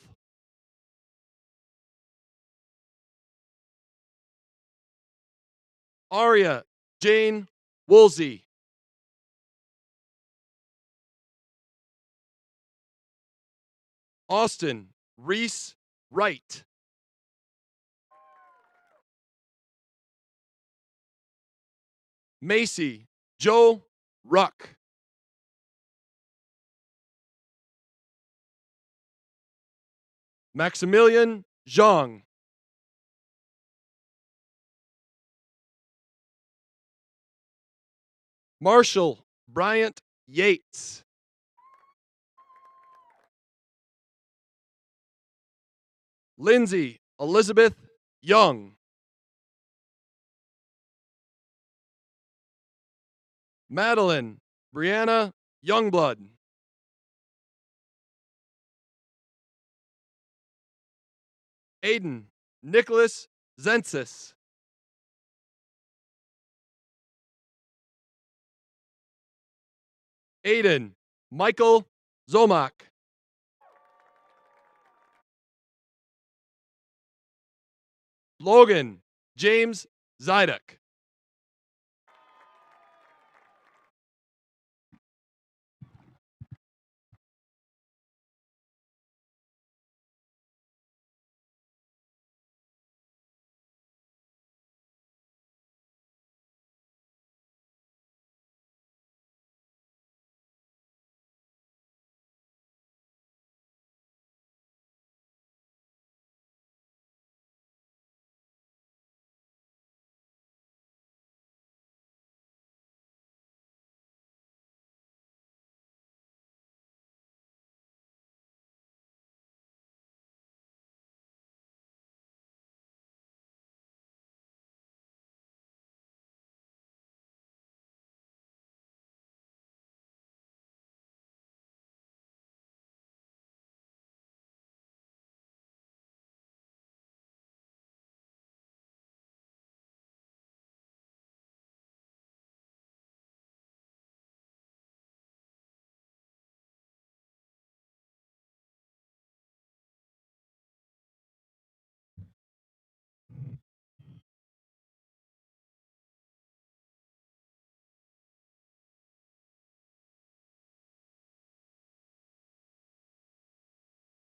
Aria Jane Woolsey. Austin Reese Wright. Macy Joe Ruck. Maximilian Zhang. Marshall Bryant Yates. Lindsay Elizabeth Young. Madeline Brianna Youngblood. Aiden Nicholas Zensis. Aiden Michael Zomak. Logan James Zydek.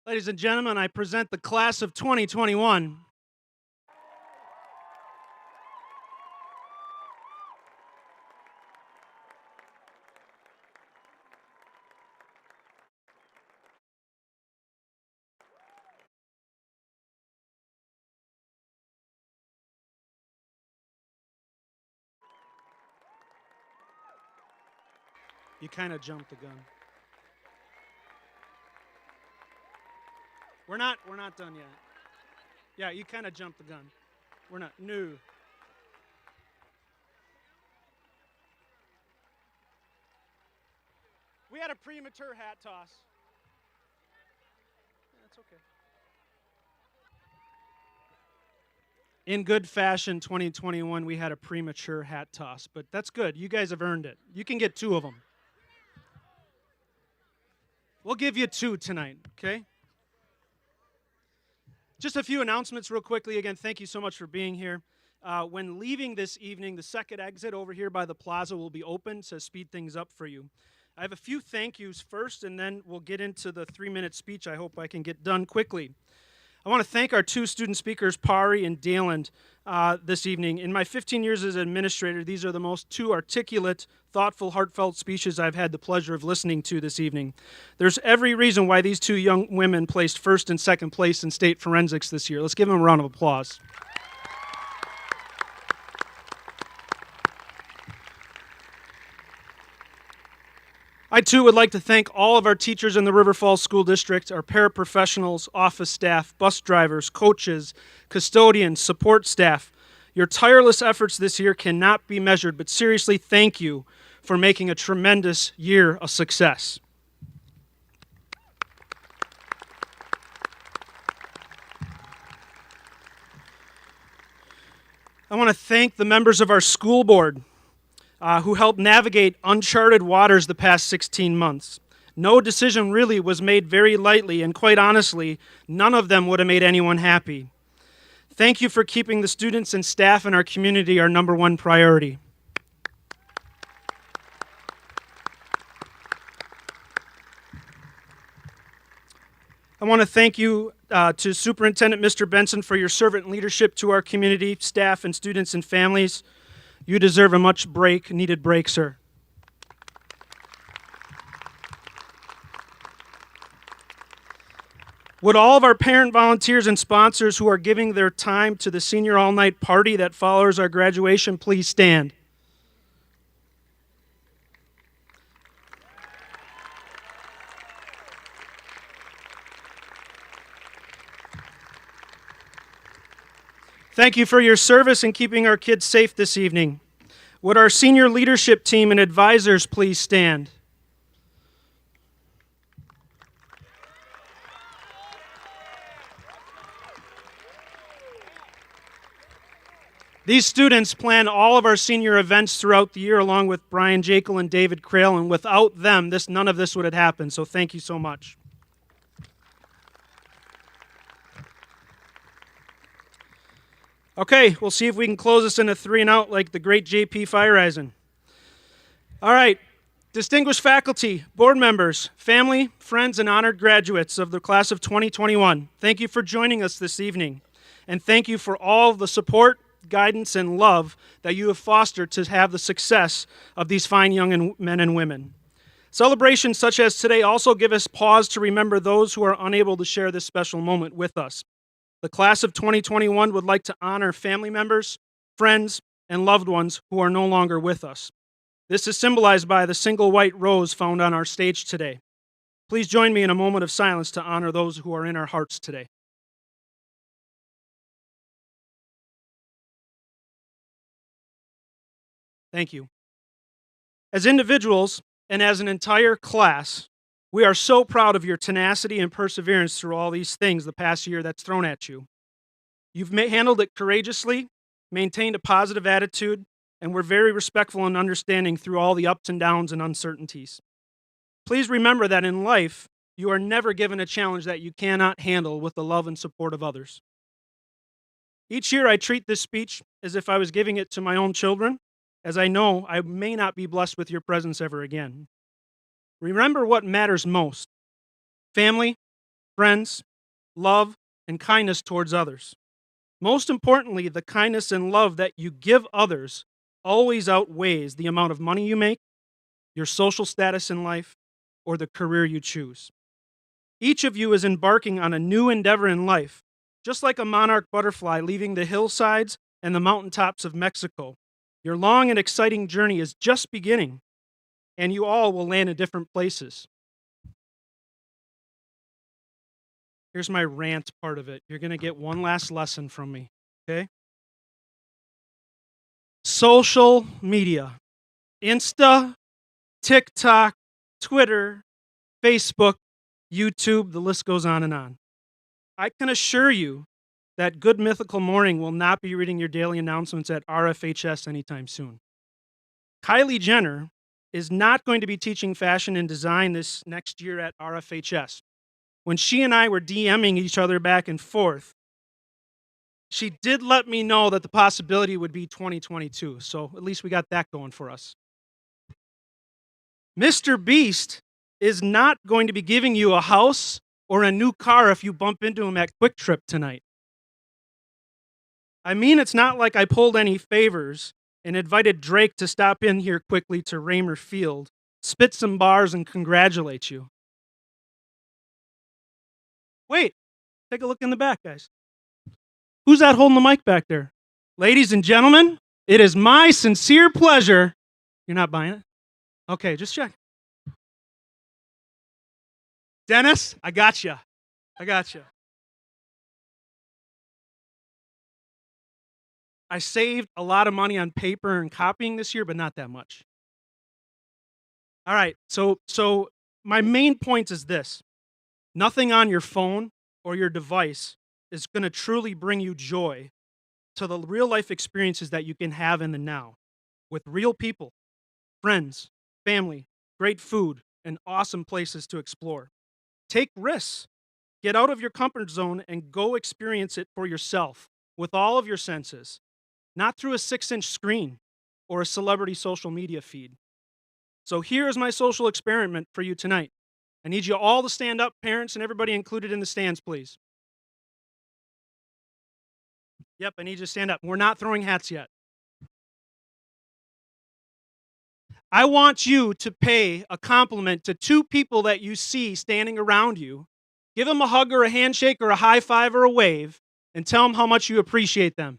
Ladies and gentlemen, I present the class of 2021. You kind of jumped the gun. We're not done yet. Yeah, you kind of jumped the gun. We're not new. We had a premature hat toss. That's okay. In good fashion, 2021, we had a premature hat toss, but that's good. You guys have earned it. You can get 2 of them. We'll give you 2 tonight, okay? Just a few announcements real quickly. Again, thank you so much for being here. When leaving this evening, the second exit over here by the plaza will be open to speed things up for you. I have a few thank yous first, and then we'll get into the 3-minute speech I hope I can get done quickly. I want to thank our two student speakers, Pari and Daland, this evening. In my 15 years as administrator, these are the most two articulate, thoughtful, heartfelt speeches I've had the pleasure of listening to this evening. There's every reason why these two young women placed first and second place in state forensics this year. Let's give them a round of applause. I too would like to thank all of our teachers in the River Falls School District, our paraprofessionals, office staff, bus drivers, coaches, custodians, support staff. Your tireless efforts this year cannot be measured, but seriously, thank you for making a tremendous year a success. I want to thank the members of our school board who helped navigate uncharted waters the past 16 months. No decision really was made very lightly, and quite honestly, none of them would have made anyone happy. Thank you for keeping the students and staff in our community our number one priority. I want to thank you to Superintendent Mr. Benson for your servant leadership to our community, staff, and students and families. You deserve a much needed break, sir. Would all of our parent volunteers and sponsors who are giving their time to the senior all-night party that follows our graduation please stand? Thank you for your service in keeping our kids safe this evening. Would our senior leadership team and advisors please stand? These students plan all of our senior events throughout the year along with Brian Jekyll and David Crail, and without them, none of this would have happened, so thank you so much. Okay, we'll see if we can close this in a 3 and out like the great J.P. Feiereisen. All right, distinguished faculty, board members, family, friends, and honored graduates of the class of 2021, thank you for joining us this evening. And thank you for all the support, guidance, and love that you have fostered to have the success of these fine young men and women. Celebrations such as today also give us pause to remember those who are unable to share this special moment with us. The class of 2021 would like to honor family members, friends, and loved ones who are no longer with us. This is symbolized by the single white rose found on our stage today. Please join me in a moment of silence to honor those who are in our hearts today. Thank you. As individuals and as an entire class, we are so proud of your tenacity and perseverance through all these things the past year that's thrown at you. You've handled it courageously, maintained a positive attitude, and were very respectful and understanding through all the ups and downs and uncertainties. Please remember that in life, you are never given a challenge that you cannot handle with the love and support of others. Each year I treat this speech as if I was giving it to my own children, as I know I may not be blessed with your presence ever again. Remember what matters most: family, friends, love, and kindness towards others. Most importantly, the kindness and love that you give others always outweighs the amount of money you make, your social status in life, or the career you choose. Each of you is embarking on a new endeavor in life, just like a monarch butterfly leaving the hillsides and the mountaintops of Mexico. Your long and exciting journey is just beginning, and you all will land in different places. Here's my rant part of it. You're going to get one last lesson from me, okay? Social media, Insta, TikTok, Twitter, Facebook, YouTube, the list goes on and on. I can assure you that Good Mythical Morning will not be reading your daily announcements at RFHS anytime soon. Kylie Jenner is not going to be teaching fashion and design this next year at RFHS. When she and I were DMing each other back and forth, she did let me know that the possibility would be 2022, so at least we got that going for us. Mr. Beast is not going to be giving you a house or a new car if you bump into him at Quick Trip tonight. I mean, it's not like I pulled any favors and invited Drake to stop in here quickly to Raymer Field, spit some bars, and congratulate you. Wait, take a look in the back, guys. Who's that holding the mic back there? Ladies and gentlemen, it is my sincere pleasure. You're not buying it? Okay, just check. Dennis, I got you. I got you. I saved a lot of money on paper and copying this year, but not that much. All right, so my main point is this. Nothing on your phone or your device is going to truly bring you joy to the real life experiences that you can have in the now with real people, friends, family, great food, and awesome places to explore. Take risks. Get out of your comfort zone and go experience it for yourself with all of your senses, not through a 6-inch screen or a celebrity social media feed. So here's my social experiment for you tonight. I need you all to stand up, parents and everybody included in the stands, please. Yep, I need you to stand up. We're not throwing hats yet. I want you to pay a compliment to 2 people that you see standing around you. Give them a hug or a handshake or a high five or a wave and tell them how much you appreciate them.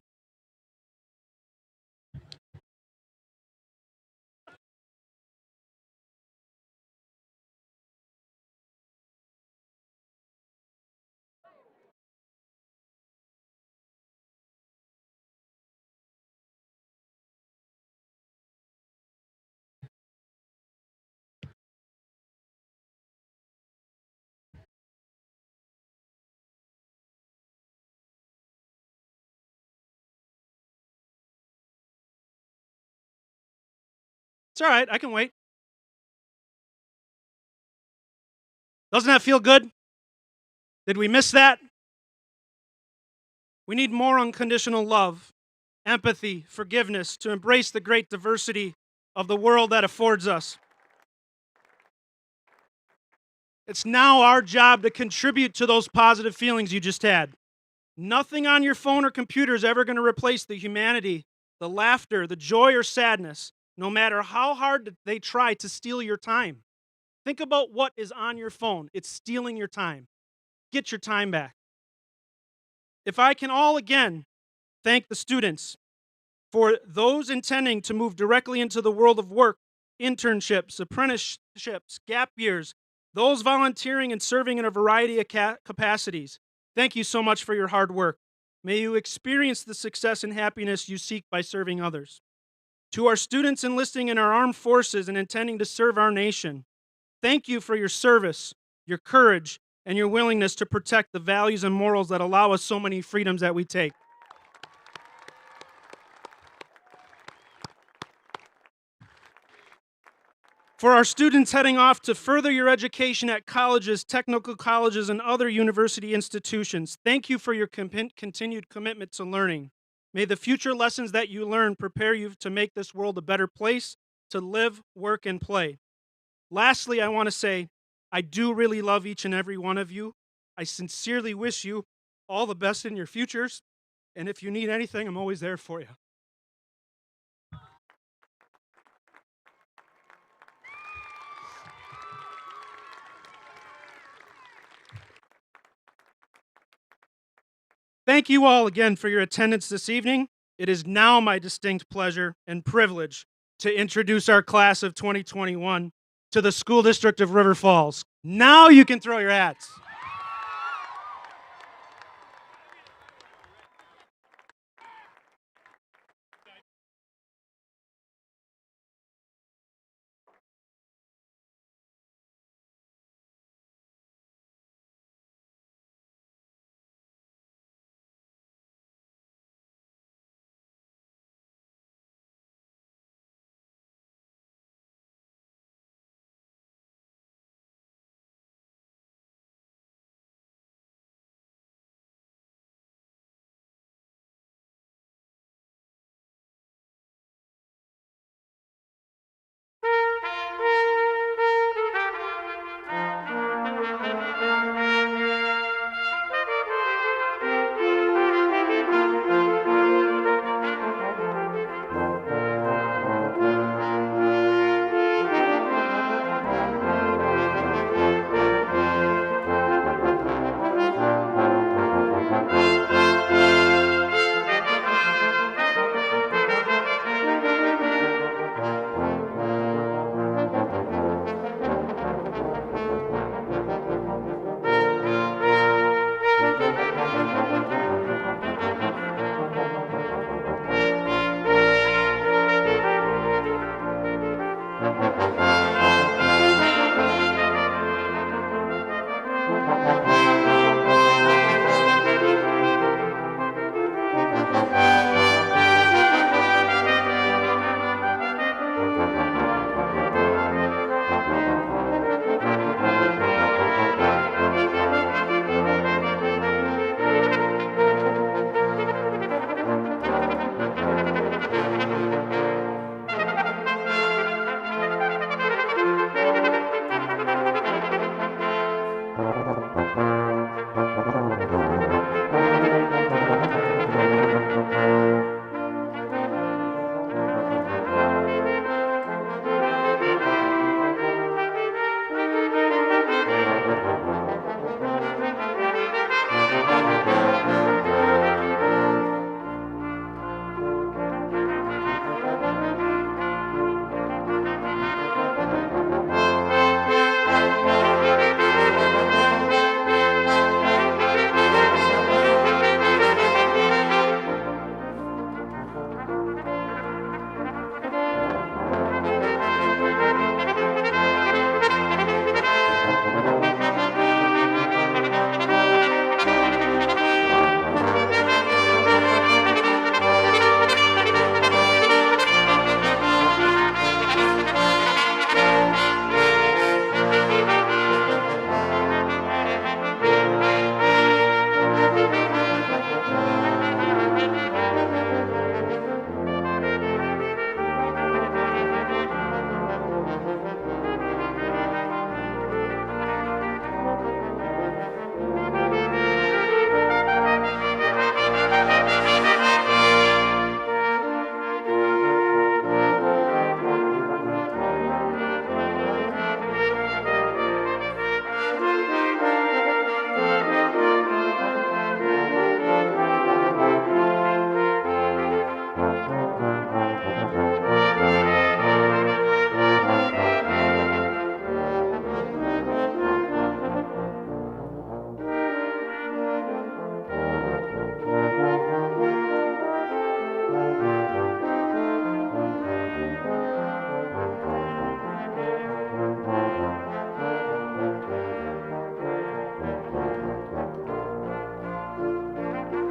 It's all right, I can wait. Doesn't that feel good? Did we miss that? We need more unconditional love, empathy, forgiveness to embrace the great diversity of the world that affords us. It's now our job to contribute to those positive feelings you just had. Nothing on your phone or computer is ever going to replace the humanity, the laughter, the joy or sadness, no matter how hard they try to steal your time. Think about what is on your phone. It's stealing your time. Get your time back. If I can all again thank the students for those intending to move directly into the world of work, internships, apprenticeships, gap years, those volunteering and serving in a variety of capacities. Thank you so much for your hard work. May you experience the success and happiness you seek by serving others. To our students enlisting in our armed forces and intending to serve our nation, thank you for your service, your courage, and your willingness to protect the values and morals that allow us so many freedoms that we take. For our students heading off to further your education at colleges, technical colleges, and other university institutions, thank you for your continued commitment to learning. May the future lessons that you learn prepare you to make this world a better place to live, work, and play. Lastly, I want to say, I do really love each and every one of you. I sincerely wish you all the best in your futures, and if you need anything, I'm always there for you. Thank you all again for your attendance this evening. It is now my distinct pleasure and privilege to introduce our class of 2021 to the School District of River Falls. Now you can throw your hats.